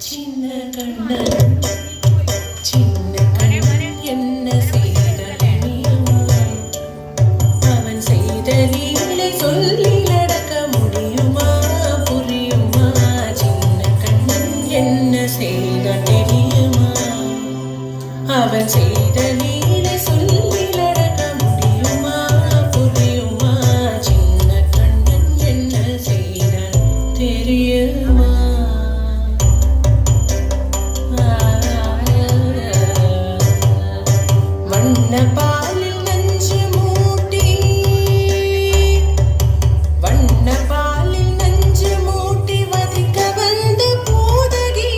சின்ன கண்ணன் சின்ன கண்ணன் என்ன செய்த அவன் செய்த லீலை சொல்லி நடக்க முடியுமா புரியுமா சின்ன கண்ணன் என்ன செய்த தெரியுமா அவன் செய்த லீலை சொல்லி நடக்க முடியுமா புரியுமா சின்ன கண்ணன் என்ன செய்த தெரியுமா வண்ண பாலில் நஞ்சு மூட்டி வண்ண பாலில் நஞ்சு மூட்டி வதிக்க வந்த பூதகி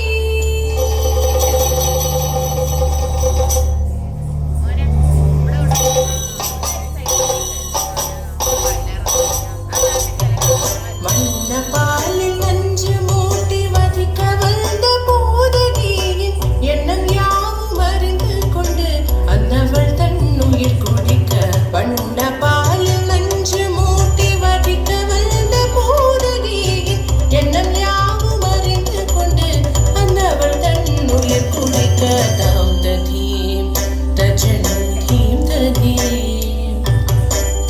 வண்ண பாலில் நஞ்சு மூட்டி வதிக்க வந்த பூதகியின் எண்ணம் யாவும் அறிந்து கொண்டு அந்தவள் தன்னுயிர் குடிக்க வண்ண பாலில் நஞ்சு மூட்டி வதிக்க வந்த பூதகியின் எண்ணம் யாவும் அறிந்து கொண்டு அந்தவள் தன்னுயிர் குடிக்க தாம் ததீம் தஜனும் தீம் ததீம்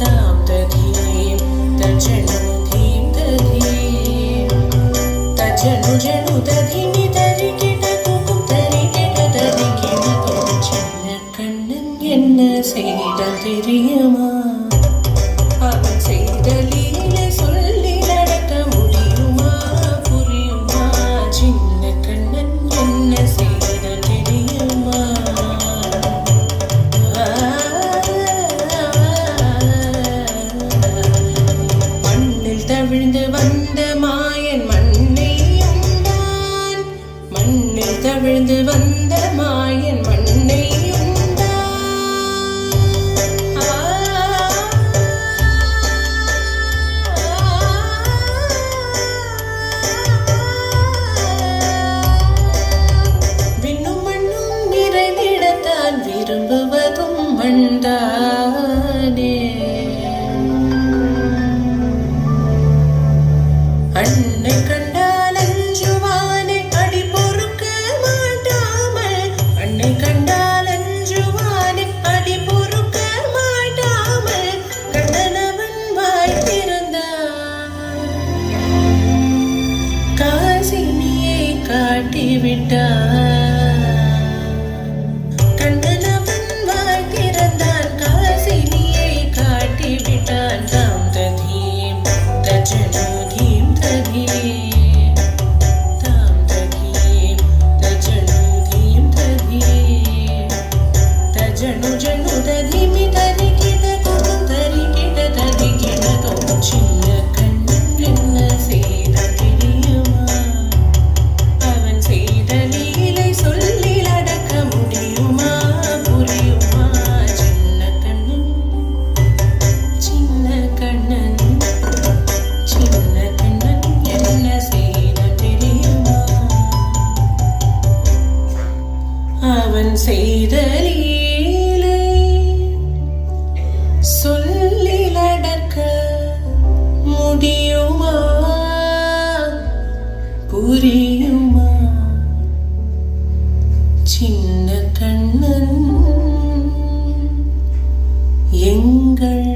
தாம் ததீம் தஜனும் தீம் ததீம் தஜனு ஜனு ததினி தரி கிட்ட தூக்கும் தரி கிட்ட தரி கிட்ட தூக்கும் சின்ன கண்ணன் என்ன செய்த தெரியுமா அவன் செய்த லீலை சொல்லி நடக்க முடியுமா புரியுமா சின்ன கண்ணன் என்ன செய்த தெரியுமா மண்ணில் தவிழ்ந்து வந்த மாயன் மண்ணை உண்டான் மண்ணில் தவிழ்ந்து வந்த மாயன் மண்ணை விண்ணும் மண்ணும் நிறைவிடத்தான் விரும்புவதும் மண்தானே அன்னை கண்டால் அஞ்சுவானே அடி பொறுக்க மாட்டாமல் அன்னை கண்டால் அஞ்சுவானே அடி பொறுக்க மாட்டாமல் கண்ணனவன் வாய் திறந்தான் காசினியை காட்டிவிட்டான் கண்ணனவன் வாய் திறந்தான் காசினியை காட்டிவிட்டான் தாம் ததீம் தஜனு தீம் ததீம் தாம் ததீம் தஜனு தீம் ததீம் தஜனு ஜனு ததீமி தரி கிட்ட தோடும் தரி கிட்ட தரி கிட்ட தோடும் சின்ன கண்ணன் என்ன செய்த தெரியுமா அவன் செய்த லீலை சொல்லி நடக்க முடியுமா புரியுமா சின்ன கண்ணன் சின்ன கண்ணன் சின்ன கண்ணன் என்ன செய்த தெரியுமா அவன் செய்த லீலை சொல்லி நடக்க முடியுமா புரியுமா சின்ன கண்ணன் எங்கள்